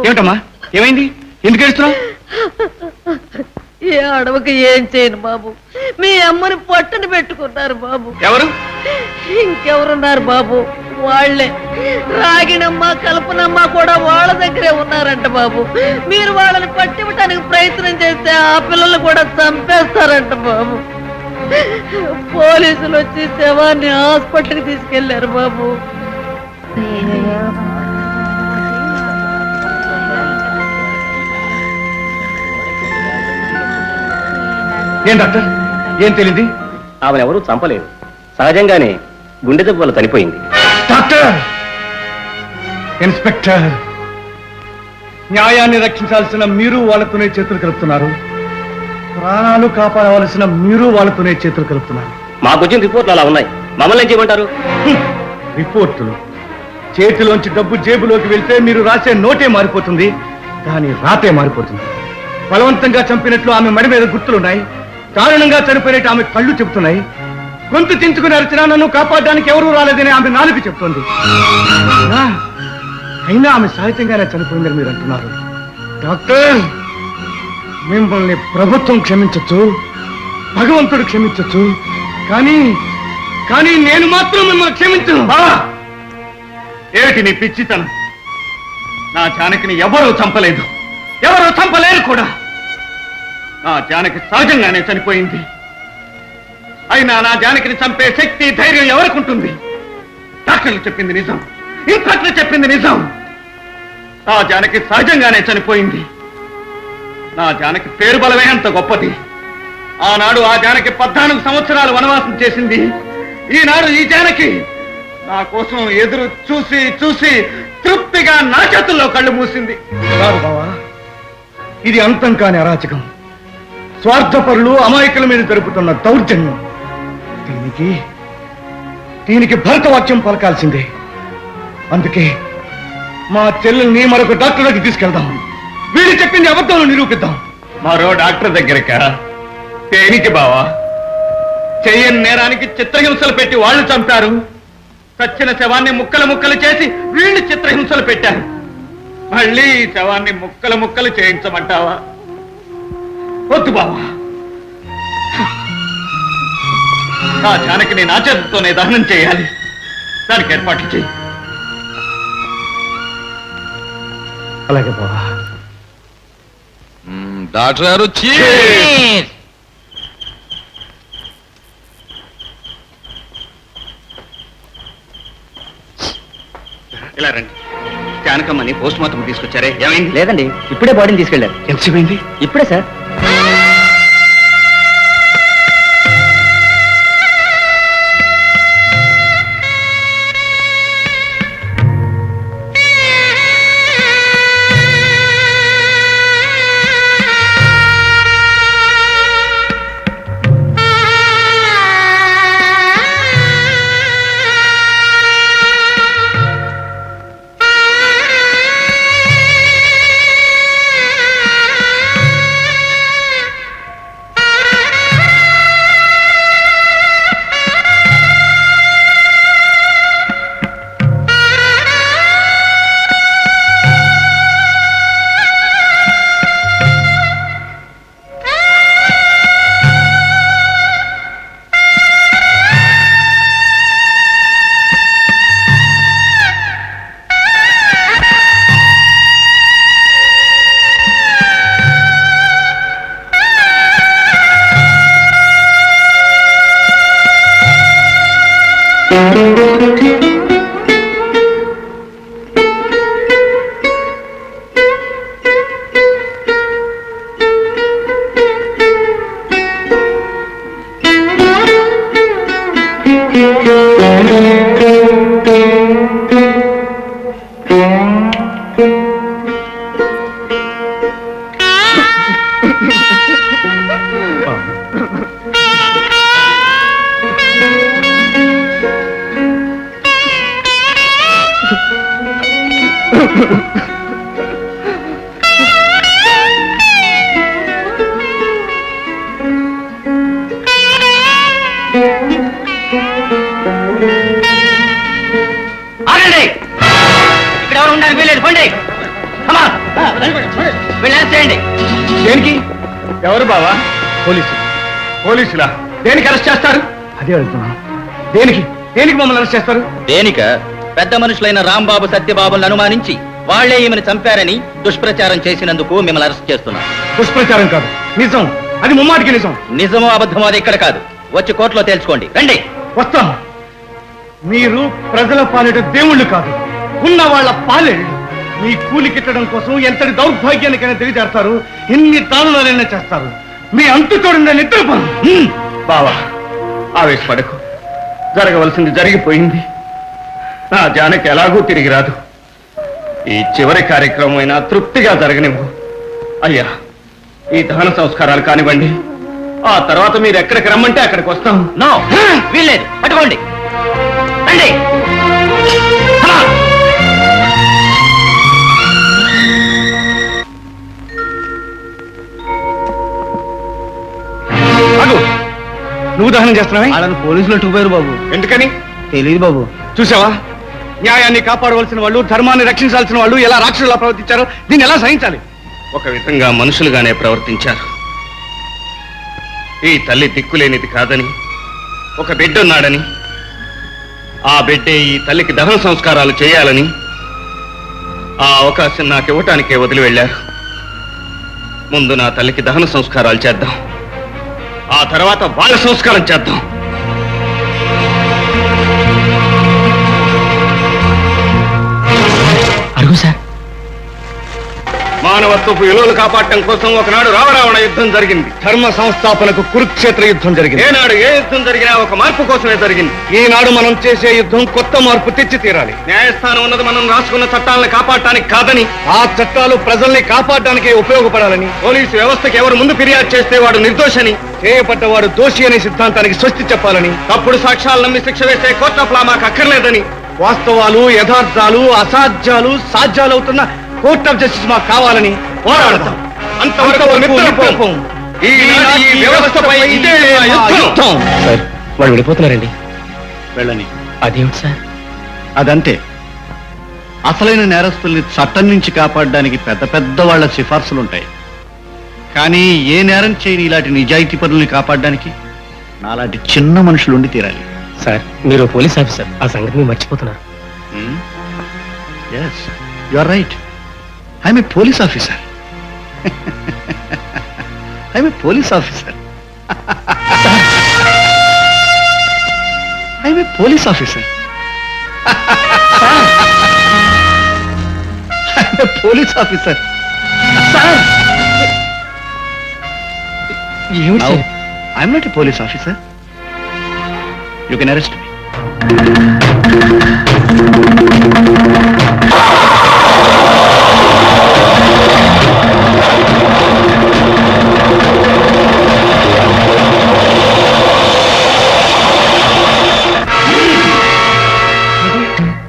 ఏమిటమ్మా ఏమైంది? ఎందుకు ఏడుస్తున్నావు? ఏ అడవకి ఏం చేయను బాబు, మీ అమ్మని పట్టున పెట్టుకున్నారు బాబు. ఎవరు? ఇంకెవరున్నారు బాబు, వాళ్లే. రాగినమ్మ కల్పనమ్మ కూడా వాళ్ళ దగ్గరే ఉన్నారంట బాబు. మీరు వాళ్ళని పట్టివ్వటానికి ప్రయత్నం చేస్తే ఆ పిల్లలు కూడా చంపేస్తారంట బాబు. పోలీసులు వచ్చి శవాన్ని హాస్పిటల్కి తీసుకెళ్లారు బాబు. ఏం డాక్టర్, ఏం తెలియదు? ఆమెనెవరూ చంపలేదు, సహజంగానే గుండె దెబ్బ వల్ల చనిపోయింది. డాక్టర్, ఇన్స్పెక్టర్, న్యాయాన్ని రక్షించాల్సిన మీరు వాళ్ళతోనే చేతులు కలుపుతున్నారు, ప్రాణాలు కాపాడవలసిన మీరు వాళ్ళతోనే చేతులు కలుపుతున్నారు. మాకొచ్చిన రిపోర్ట్లు అలా ఉన్నాయి, మమ్మల్ని ఏం చేయమంటారు? రిపోర్టులు చేతిలోంచి డబ్బు జేబులోకి వెళ్తే మీరు రాసే నోటే మారిపోతుంది, కానీ రాతే మారిపోతుంది. బలవంతంగా చంపినట్లు ఆమె మడి మీద గుర్తులున్నాయి, దారుణంగా చనిపోయినట్టు ఆమె కళ్ళు చెబుతున్నాయి. గొంతు చించుకుని అరిచినా నన్ను కాపాడడానికి ఎవరూ రాలేదని ఆమె నాలుగు చెప్తోంది. అయినా ఆమె సహజంగానే చనిపోయిందని మీరు అంటున్నారు. డాక్టర్, మిమ్మల్ని ప్రభుత్వం క్షమించచ్చు, భగవంతుడు క్షమించచ్చు, కానీ కానీ నేను మాత్రం మిమ్మల్ని క్షమించను. ఏమిటి నీ పిచ్చితనం? నా జానకిని ఎవరూ చంపలేదు, ఎవరూ చంపలేరు కూడా. నా జానకి సహజంగానే చనిపోయింది. అయినా నా జానకిని చంపే శక్తి, ధైర్యం ఎవరికి ఉంటుంది? డాక్టర్లు చెప్పింది నిజం, ఇన్స్పెక్టర్ చెప్పింది నిజం. నా జానకి సహజంగానే చనిపోయింది. నా జానకి పేరు బలమే అంత గొప్పది. ఆనాడు ఆ జానకి 14 సంవత్సరాలు వనవాసం చేసింది. ఈనాడు ఈ జానకి నా కోసం ఎదురు చూసి చూసి తృప్తిగా నా చేతుల్లో కళ్ళు మూసింది. కాదు బావా, ఇది అంతం కాని అరాచకం, స్వార్థపరులు అమాయకుల మీద జరుపుతున్న దౌర్జన్యం. దీనికి భరతవాక్యం పలకాల్సిందే. అందుకే మా చెల్లెల్ని మరొక డాక్టర్ దగ్గరికి తీసుకెళ్దాం, వీళ్ళు చెప్పింది అబద్ధాలు నిరూపిద్దాం. మరో డాక్టర్ దగ్గరకా? దేనికి బావా? చెయ్యని నేరానికి చిత్రహింసలు పెట్టి వాళ్ళు చంపారు, చచ్చిన శవాన్ని ముక్కలు ముక్కలు చేసి వీళ్ళు చిత్రహింసలు పెట్టారు. మళ్ళీ ఈ శవాన్ని ముక్కలు ముక్కలు చేయించమంటావా? వద్దు బావా, నా జానకిని నా చేతితోనే దహనం చేయాలి. దానికి ఏర్పాట్లు చేయి. అలాగే బావా. డాక్టర్ గారు ఇలా రండి. జానకమ్మని పోస్ట్ మార్టం తీసుకొచ్చారే, ఏమైంది? లేదండి, ఇప్పుడే బాడీని తీసుకెళ్లారు. ఎంతసేమైంది? ఇప్పుడే సార్. ఆగండి, ఇక్కడ ఎవరు ఉండాలి వీలేదు, పండి. వెళ్ళేసేయండి. దేనికి? ఎవరు బావా? పోలీసు. పోలీసులా? దేనికి అరెస్ట్ చేస్తారు? అదే అడుగుతున్నాను. దేనికి దేనికి మమ్మల్ని అరెస్ట్ చేస్తారు? దేనిక పెద్ద మనుషులైన రాంబాబు సత్యబాబులను అనుమానించి వాళ్లే ఈమెను చంపారని దుష్ప్రచారం చేసినందుకు మిమ్మల్ని అరెస్ట్ చేస్తున్నారు. దుష్ప్రచారం కాదు, నిజం. అది ముమ్మాటికి నిజం. నిజమో అబద్ధమో అది ఇక్కడ కాదు, వచ్చి కోర్టులో తేల్చుకోండి. రండి. వస్తాం. మీరు ప్రజల పాలిట దేవుళ్ళు కాదు, ఉన్న వాళ్ళ పాలేళ్ళు. మీ కూలి కిట్టడం కోసం ఎంతటి దౌర్భాగ్యానికైనా తెలియజేస్తారు, ఎన్ని దారుణాలైనా చేస్తారు. మీ అంతు చూడండి నిద్రపోను. బావా, ఆవేశపడకు. జరగవలసింది జరిగిపోయింది. నా జానకి ఎలాగూ తిరిగి రాదు. ఈ చివరి కార్యక్రమం అయినా తృప్తిగా జరగనివ్వు. అయ్యా, ఈ దహన సంస్కారాలు కానివ్వండి. ఆ తర్వాత మీరు ఎక్కడికి రమ్మంటే అక్కడికి వస్తాం. నో, వీల్లేదు. పట్టుకోండి. రండి. నువ్వు దహనం చేస్తున్నావా? వాళ్ళని పోలీసులు అట్టుకుపోయారు బాబు. ఎందుకని? తెలియదు బాబు. చూసావా, న్యాయాన్ని కాపాడవలసిన వాళ్ళు, ధర్మాన్ని రక్షించాల్సిన వాళ్ళు ఎలా రాక్షసులా ప్రవర్తించారో దీన్ని ఎలా సహించాలి? ఒక విధంగా మనుషులుగానే ప్రవర్తించారు. ఈ తల్లి దిక్కులేనిది కాదని, ఒక బిడ్డ ఉన్నాడని, ఆ బిడ్డే ఈ తల్లికి దహన సంస్కారాలు చేయాలని ఆ అవకాశం నాకు ఇవ్వటానికే వదిలి వెళ్ళారు. ముందు నా తల్లికి దహన సంస్కారాలు చేద్దాం, ఆ తర్వాత వాళ్ళ సంస్కారం చేద్దాం. అడుగు సార్. మానవత్వపు విలువలు కాపాడటం కోసం ఒకనాడు రావరావణ యుద్ధం జరిగింది. ధర్మ సంస్థాపనకు కురుక్షేత్ర యుద్ధం జరిగింది. ఏనాడు ఏ యుద్ధం జరిగినా ఒక మార్పు కోసమే జరిగింది. ఈనాడు మనం చేసే యుద్ధం కొత్త మార్పు తెచ్చి తీరాలి. న్యాయస్థానం ఉన్నది మనం రాసుకున్న చట్టాలను కాపాడటానికి కాదని, ఆ చట్టాలు ప్రజల్ని కాపాడటానికే ఉపయోగపడాలని, పోలీసు వ్యవస్థకి ఎవరు ముందు ఫిర్యాదు చేస్తే వాడు నిర్దోషని, చేయబడ్డవాడు దోషి అనే సిద్ధాంతానికి స్వస్తి చెప్పాలని, తప్పుడు సాక్ష్యాలు నమ్మి శిక్ష వేసే కోర్టు ఆఫ్ లా మాకు అక్కర్లేదని, వాస్తవాలు, యథార్థాలు, అసాధ్యాలు సాధ్యాలు అవుతున్న కోర్ట్ ఆఫ్ జస్టిస్ మాకు కావాలని పోరాడతాం. అంతవరకు నిద్రపోం. ఈ వ్యవస్థపై ఇదే మా యుద్ధం. సార్, వాళ్ళు వెళ్ళిపోతున్నారండి. వెళ్ళని. అదేమిటి సార్? అదంతే. అసలైన నేరస్తుల్ని చట్టం నుంచి కాపాడడానికి పెద్ద పెద్ద వాళ్ళ సిఫార్సులుంటాయి. కానీ ఏ నేరం చేయని ఇలాంటి నిజాయితీ పనుల్ని కాపాడడానికి నాలాంటి చిన్న మనుషులు ఉండి తీరాలి. సార్, మీరు పోలీస్ ఆఫీసర్, ఆ సంగతి మీరు మర్చిపోతున్నారు. Yes, you are right. I'm a police officer. I'm a police officer. I'm a police officer. I'm a police officer. ఏమిటి sir? I'm not a police officer. You can arrest me.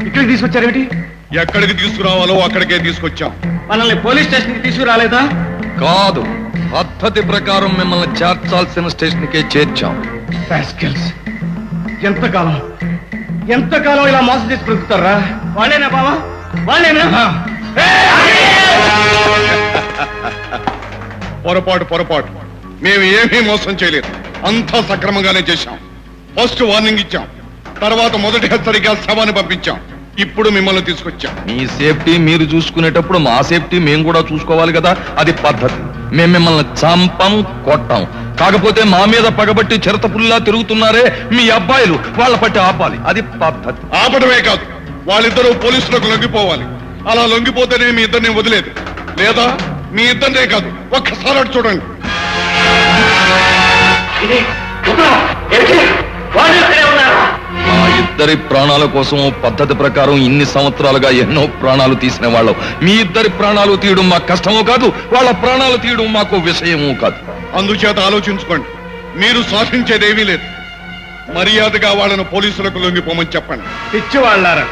ఇక్కడికి తీసుకొచ్చారేమిటి? ఎక్కడికి తీసుకురావాలో అక్కడికే తీసుకొచ్చాం. మనల్ని పోలీస్ స్టేషన్కి తీసుకురాలేదా? కాదు, పద్ధతి ప్రకారం మిమ్మల్ని చేర్చాల్సిన స్టేషన్ కే చేర్చాం. రాస్కెల్స్. ఎంతకాలం ఎంతకాలం ఇలా మోసం చేసి బ్రతుకుతారా? వాళ్ళేనా బావా? వాళ్ళేనా? పొరపాటు. మేము ఏమీ మోసం చేయలేదు, అంతా సక్రమంగానే చేశాం. ఫస్ట్ వార్నింగ్ ఇచ్చాం, తర్వాత మొదటి హెచ్చరిక శవాన్ని పంపించాం. ఇప్పుడు మిమ్మల్ని తీసుకొచ్చాం. మీ సేఫ్టీ మీరు చూసుకునేటప్పుడు మా సేఫ్టీ మేము కూడా చూసుకోవాలి కదా, అది పద్ధతి. మేము మిమ్మల్ని చంపం, కొట్టాం. కాకపోతే మా మీద పగబట్టి చిరతపుల్లా తిరుగుతున్నారే మీ అబ్బాయిలు, వాళ్ళ పట్టి ఆపాలి, అది పద్ధతి. ఆపడమే కాదు, వాళ్ళిద్దరూ పోలీసులకు లొంగిపోవాలి. అలా లొంగిపోతేనే మీ ఇద్దరిని వదిలేదు, లేదా మీ ఇద్దరినే కాదు ఒక్కసారి అటు చూడండి. మా ఇద్దరి ప్రాణాల కోసం పద్ధతి ప్రకారం ఇన్ని సంవత్సరాలుగా ఎన్నో ప్రాణాలు తీసిన వాళ్ళం. మీ ఇద్దరి ప్రాణాలు తీయడం మాకు కష్టమో కాదు, వాళ్ళ ప్రాణాలు తీయడం మాకు విషయమూ కాదు. అందుచేత ఆలోచించుకోండి. మీరు శాసించేదేమీ లేదు. మర్యాదగా వాళ్ళను పోలీసులకు లొంగిపోమని చెప్పండి. పిచ్చి వాళ్ళారా,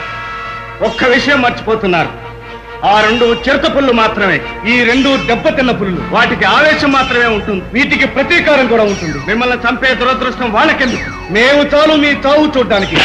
ఒక్క విషయం మర్చిపోతున్నారు. ఆ రెండు చిరత పుల్లు మాత్రమే, ఈ రెండు దెబ్బతిన్న పుల్లు. వాటికి ఆవేశం మాత్రమే ఉంటుంది, వీటికి ప్రతీకారం కూడా ఉంటుంది. మిమ్మల్ని చంపే దురదృష్టం వాళ్ళకెందుకు? మేము చాలు మీ చావు చూడడానికి.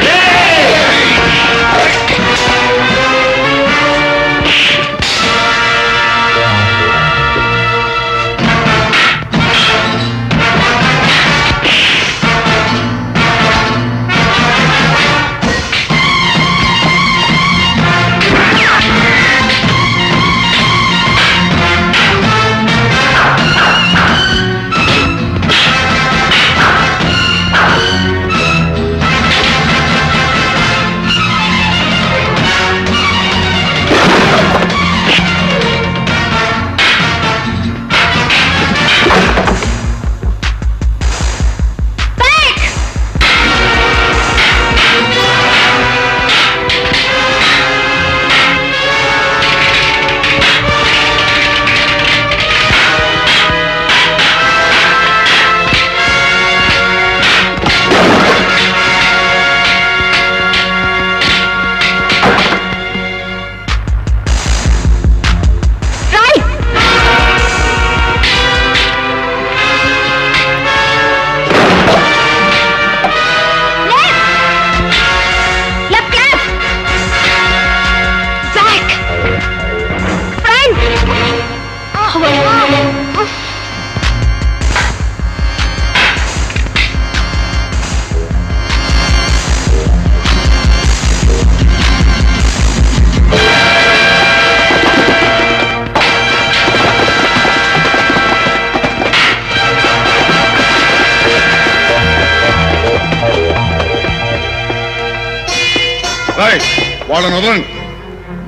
వాళ్ళని వదలండి.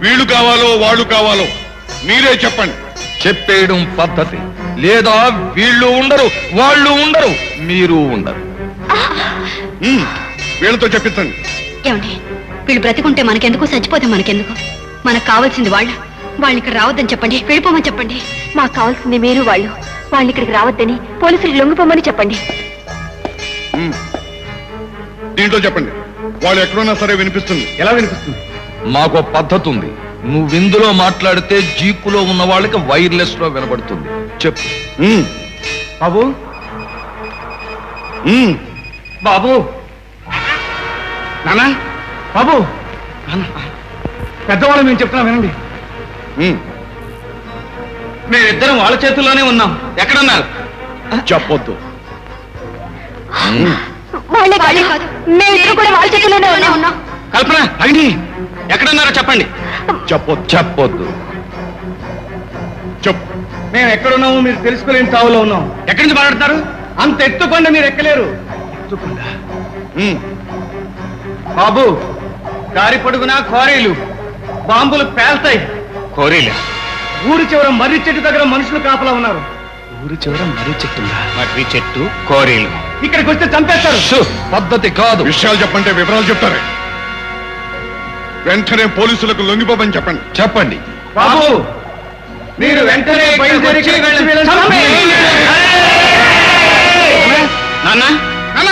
వీళ్ళు కావాలో వాళ్ళు కావాలో మీరే చెప్పండి. చెప్పేయడం పద్ధతి. లేదా వీళ్ళు ఉండరు, వాళ్ళు ఉండరు, మీరు ఉండరు. వీళ్ళతో చెప్పించండి. ఏమండి, వీళ్ళు బ్రతికుంటే మనకెందుకు, చచ్చిపోతే మనకెందుకు? మనకు కావాల్సింది వాళ్ళని ఇక్కడ రావద్దని చెప్పండి, వెళ్ళిపోమని చెప్పండి. మాకు కావాల్సింది మీరు, వాళ్ళని ఇక్కడికి రావద్దని పోలీసులకు లొంగిపోమని చెప్పండి. దీంట్లో చెప్పండి. వాళ్ళు ఎక్కడున్నా సరే వినిపిస్తుంది. ఎలా వినిపిస్తుంది? మాకు పద్ధతి ఉంది. నువ్విందులో మాట్లాడితే జీపులో ఉన్న వాళ్ళకి వైర్లెస్ లో వినబడుతుంది. చెప్పు. బాబు, బాబు, నాన్న, బాబు, పెద్దవాళ్ళు మేము చెప్తున్నా వినండి. మేమిద్దరం వాళ్ళ చేతుల్లోనే ఉన్నాం. ఎక్కడున్నారు? చెప్పొద్దు. వాళ్ళే కాదు, మేమిద్దరు కూడా వాళ్ళ చేతిలోనే ఉన్నాం. కల్పన, అయింది. ఎక్కడున్నారో చెప్పండి. చెప్పొద్దు. చెప్పు. మేము ఎక్కడున్నామో మీరు తెలుసుకోలేని తావులో ఉన్నాం. ఎక్కడి నుంచి మాట్లాడతారు? అంత ఎత్తుకొండ మీరు ఎక్కలేరు. ఎత్తుకొండ. బాబు, దారి పొడుగునా కోరీలు, బాంబులు పేల్తాయి. కోరీలే. ఊరి చివర మర్రి చెట్టు దగ్గర మనుషులు కాపలా ఉన్నారు. ఊరి చివర మరీ చెట్టుందా? మర్రి చెట్టు, కోరీలు. ఇక్కడికి వస్తే చంపేస్తారు. పద్ధతి కాదు. విషయాలు చెప్పంటే వివరాలు చెప్తారే. వెంటనే పోలీసులకు లొంగిపోమని చెప్పండి. చెప్పండి. బాబు, మీరు వెంటనే బయలుదేరి నాన్న, నాన్న,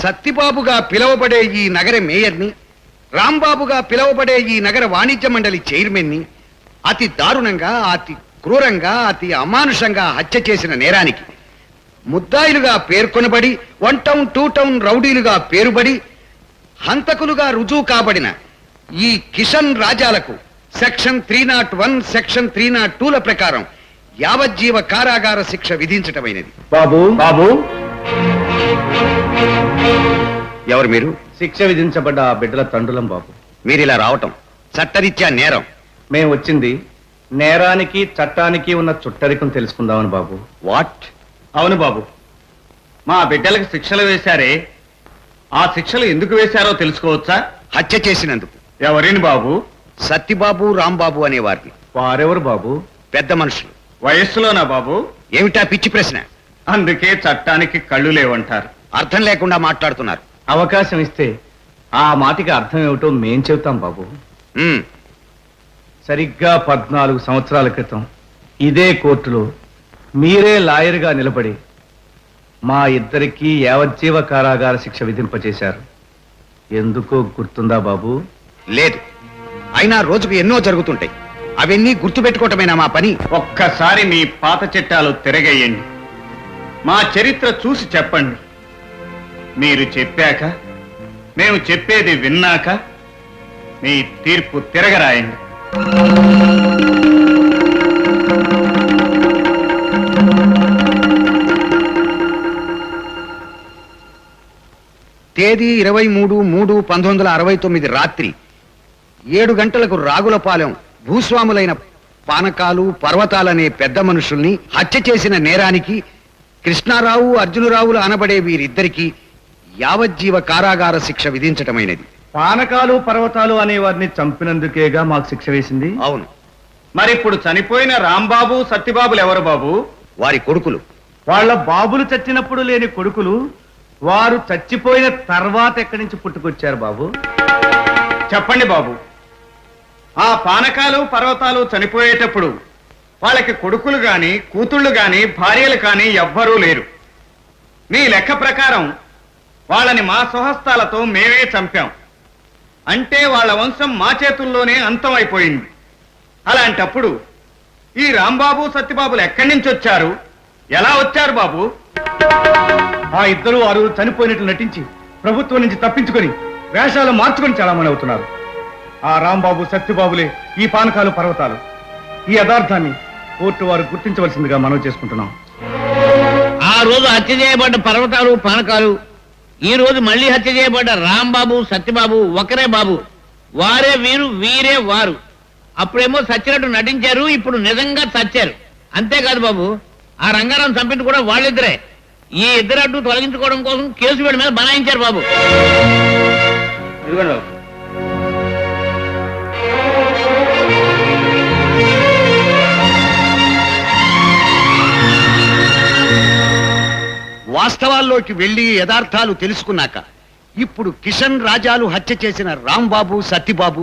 సత్తిబాబుగా పిలువబడే ఈ నగర మేయర్ని, రాంబాబుగా పిలువబడే ఈ నగర వాణిజ్య మండలి చైర్మన్ని అతి దారుణంగా, అతి క్రూరంగా, అతి అమానుషంగా హత్య చేసిన నేరానికి ముద్దాయిలుగా పేర్కొనబడి 1 టౌన్ 2 టౌన్ రౌడీలుగా పేరుబడి హంతకులుగా రుజువు కాబడిన ఈ కిషన్ రాజాలకు సెక్షన్ 301, సెక్షన్ 302ల ప్రకారం యావజ్జీవ కారాగార శిక్ష విధించటమైనది. బాబు బాబు ఎవరు మీరు? శిక్ష విధించబడ్డ ఆ బిడ్డల తండ్రులం బాబు. మీరిలా రావటం చట్టరీత్యా నేరం. మేము వచ్చింది నేరానికి చట్టానికి ఉన్న చుట్టరికం తెలుసుకుందామని బాబు. వాట్? అవును బాబు, మా బిడ్డలకు శిక్షలు వేశారే, ఆ శిక్షలు ఎందుకు వేశారో తెలుసుకోవచ్చా? హత్య చేసినందుకు. ఎవరిని బాబు? సత్తిబాబు, రాంబాబు అనేవారిని. వారెవరు బాబు? పెద్ద మనుషులు. వయస్సులోనా బాబు? ఏమిటా పిచ్చి ప్రశ్న? అందుకే చట్టానికి కళ్ళు లేవంటారు. అర్థం లేకుండా మాట్లాడుతున్నారు. అవకాశం ఇస్తే ఆ మాటకి అర్థం ఏమిటో మేం చెబుతాం బాబు. మ్మ్. సరిగ్గా 14 సంవత్సరాల క్రితం ఇదే కోర్టులో మీరే లాయర్గా నిలబడి మా ఇద్దరికీ యావజ్జీవ కారాగార శిక్ష విధింపచేశారు. ఎందుకో గుర్తుందా బాబు? లేదు. అయినా రోజుకు ఎన్నో జరుగుతుంటాయి. అవన్నీ గుర్తుపెట్టుకోవటమేనా మా పని? ఒక్కసారి మీ పాత చట్టాలు తిరగేయండి, మా చరిత్ర చూసి చెప్పండి. మీరు చెప్పాక, మేము చెప్పేది విన్నాక మీ తీర్పు తిరగరాయండి. తేదీ 23/3/1969 రాత్రి 7 గంటలకు రాగులపాలెం భూస్వాములైన పానకాలు, పర్వతాలనే పెద్ద మనుషుల్ని హత్య చేసిన నేరానికి కృష్ణారావు, అర్జునరావులు అనబడే వీరిద్దరికీ యావజ్జీవ కారాగార శిక్ష విధించటమైనది. పానకాలు, పర్వతాలు అనే వారిని చంపినందుకేగా మాకు శిక్ష వేసింది. అవును. మరి ఇప్పుడు చనిపోయిన రాంబాబు, సత్యబాబులు ఎవరు బాబు? వారి కొడుకులు. వాళ్ళ బాబులు చచ్చినప్పుడు లేని కొడుకులు వారు చచ్చిపోయిన తర్వాత ఎక్కడి నుంచి పుట్టుకొచ్చారు బాబు? చెప్పండి బాబు. ఆ పానకాలు, పర్వతాలు చనిపోయేటప్పుడు వాళ్ళకి కొడుకులు గాని, కూతుళ్ళు గాని, భార్యలు కాని ఎవ్వరూ లేరు. మీ లెక్క ప్రకారం వాళ్ళని మా స్వహస్తాలతో మేమే చంపాం. అంటే వాళ్ళ వంశం మా చేతుల్లోనే అంతమైపోయింది. అలాంటప్పుడు ఈ రాంబాబు, సత్యబాబులు ఎక్కడి నుంచి వచ్చారు, ఎలా వచ్చారు బాబు? ఆ ఇద్దరు వారు చనిపోయినట్లు నటించి ప్రభుత్వం నుంచి తప్పించుకొని వేషాలు మార్చుకొని చాలామంది అవుతున్నారు. ఆ రాంబాబు, సత్యబాబులే ఈ పానకాలు, పర్వతాలు. ఈ యథార్థాన్ని కోర్టు వారు గుర్తించవలసిందిగా మనవి చేసుకుంటున్నాం. ఆ రోజు హత్య చేయబడ్డ పర్వతాలు, పానకాలు, ఈ రోజు మళ్ళీ హత్య చేయబడ్డ రాంబాబు, సత్యబాబు ఒకరే బాబు. వారే వీరు, వీరే వారు. అప్పుడేమో సచ్చినట్టు నటించారు, ఇప్పుడు నిజంగా చచ్చారు. అంతేకాదు బాబు, ఆ రంగారావు చంపింది కూడా వాళ్ళిద్దరే. ఈ ఇద్దరు అడ్డు తొలగించుకోవడం కోసం కేసు వీడి మీద బనాయించారు బాబు. ఇదిగోండి బాబు. వాస్తవాల్లోకి వెళ్లి యథార్థాలు తెలుసుకున్నాక ఇప్పుడు కిషన్ రాజాలు హత్య చేసిన రాంబాబు, సత్యబాబు,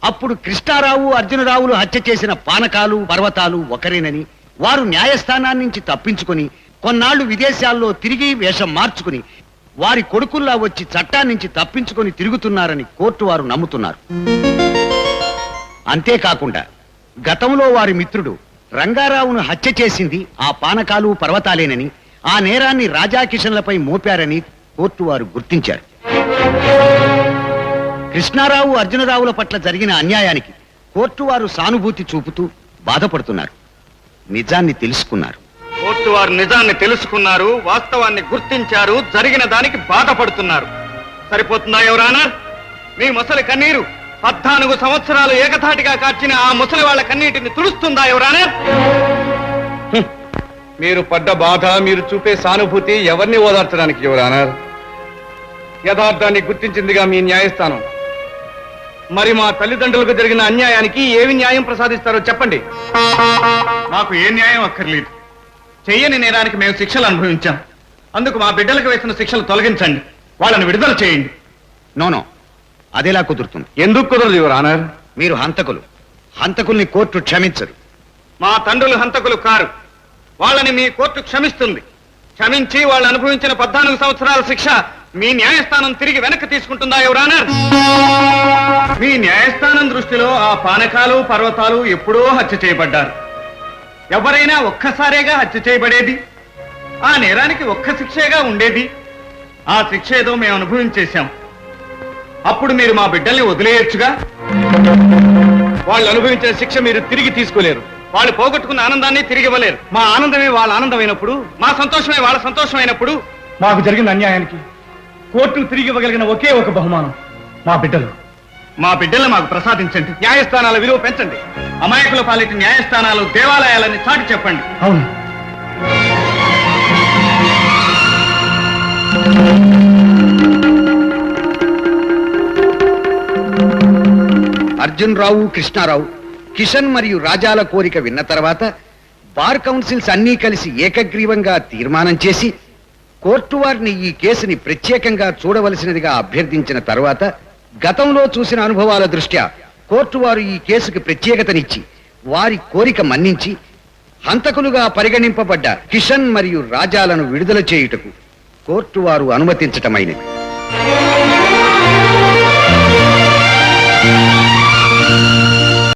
అప్పుడు కృష్ణారావు, అర్జునరావులు హత్య చేసిన పానకాలు, పర్వతాలు ఒకరేనని, వారు న్యాయస్థానాన్ని నుంచి తప్పించుకొని కొన్నాళ్లు విదేశాల్లో తిరిగి వేషం మార్చుకుని వారి కొడుకుల్లా వచ్చి చట్టాన్నించి తప్పించుకొని తిరుగుతున్నారని కోర్టు వారు నమ్ముతున్నారు. అంతేకాకుండా గతంలో వారి మిత్రుడు రంగారావును హత్య చేసింది ఆ పానకాలు, పర్వతాలేనని, ఆ నేరాన్ని రాజాకిషన్లపై మోపారని కోర్టు వారు గుర్తించారు. కృష్ణారావు, అర్జునరావుల పట్ల జరిగిన అన్యాయానికి కోర్టు వారు సానుభూతి చూపుతూ బాధపడుతున్నారు. నిజాన్ని తెలుసుకున్నారు. కోర్టు వారు నిజాన్ని తెలుసుకున్నారు, వాస్తవాన్ని గుర్తించారు, జరిగిన దానికి బాధపడుతున్నారు. సరిపోతుందా ఎవరానా? మీ ముసలి కన్నీరు 14 సంవత్సరాలు ఏకధాటిగా కార్చిన ఆ ముసలి వాళ్ళ కన్నీటిని తుడుస్తుందా ఎవరానా? మీరు పడ్డ బాధ, మీరు చూపే సానుభూతి ఎవరిని ఓదార్చడానికి ఎవరానా? యథార్థాన్ని గుర్తించిందిగా మీ న్యాయస్థానం. మరి మా తల్లిదండ్రులకు జరిగిన అన్యాయానికి ఏమి న్యాయం ప్రసాదిస్తారో చెప్పండి. మాకు ఏ న్యాయం అక్కర్లేదు. చెయ్యని నేరానికి మేము శిక్షలు అనుభవించాం. అందుకు మా బిడ్డలకు వేసిన శిక్షలు తొలగించండి, వాళ్ళని విడుదల చేయండి. నోనో, అదేలా కుదురుతుంది? ఎందుకు కుదరదు యువర్ ఆనర్? మీరు హంతకులు. హంతకుల్ని కోర్టు క్షమించరు. మా తండ్రులు హంతకులు కారు. వాళ్ళని మీ కోర్టు క్షమిస్తుంది. క్షమించి వాళ్ళు అనుభవించిన 14 సంవత్సరాల శిక్ష మీ న్యాయస్థానం తిరిగి వెనక్కి తీసుకుంటుందా యువరానర్? మీ న్యాయస్థానం దృష్టిలో ఆ పానకాలు పర్వతాలు ఎప్పుడో హత్య చేయబడ్డారు. ఎవరైనా ఒక్కసారేగా హత్య చేయబడేది. ఆ నేరానికి ఒక్క శిక్షేగా ఉండేది. ఆ శిక్ష ఏదో మేము అనుభవించేశాం. అప్పుడు మీరు మా బిడ్డల్ని వదిలేయొచ్చుగా. వాళ్ళు అనుభవించిన శిక్ష మీరు తిరిగి తీసుకోలేరు. వాళ్ళు పోగొట్టుకున్న ఆనందాన్ని తిరిగి ఇవ్వలేరు. మా ఆనందమే వాళ్ళ ఆనందమైనప్పుడు, మా సంతోషమే వాళ్ళ సంతోషమైనప్పుడు, మాకు జరిగిన అన్యాయానికి కోర్టు తిరిగి ఇవ్వగలిగిన ఒకే ఒక బహుమానం మా బిడ్డలు. మా బిడ్డలు మాకు ప్రసాదించండి. న్యాయస్థానాల విలువ పెంచండి. అమాయకుల పాలిటి న్యాయస్థానాలు దేవాలయాలని చాటి చెప్పండి. అవును. అర్జున్ రావు, కృష్ణారావు, కిషన్ మరియు రాజాల కోరిక విన్న తర్వాత బార్ కౌన్సిల్స్ అన్నీ కలిసి ఏకగ్రీవంగా తీర్మానం చేసి కోర్టు వారిని ఈ కేసుని ప్రత్యేకంగా చూడవలసినదిగా అభ్యర్థించిన తర్వాత గతంలో చూసిన అనుభవాల దృష్ట్యా కోర్టు వారు ఈ కేసుకు ప్రత్యేకతనిచ్చి వారి కోరిక మన్నించి హంతకులుగా పరిగణింపబడ్డ కిషన్ మరియు రాజాలను విడుదల చేయుటకు కోర్టు వారు అనుమతించటమైనది.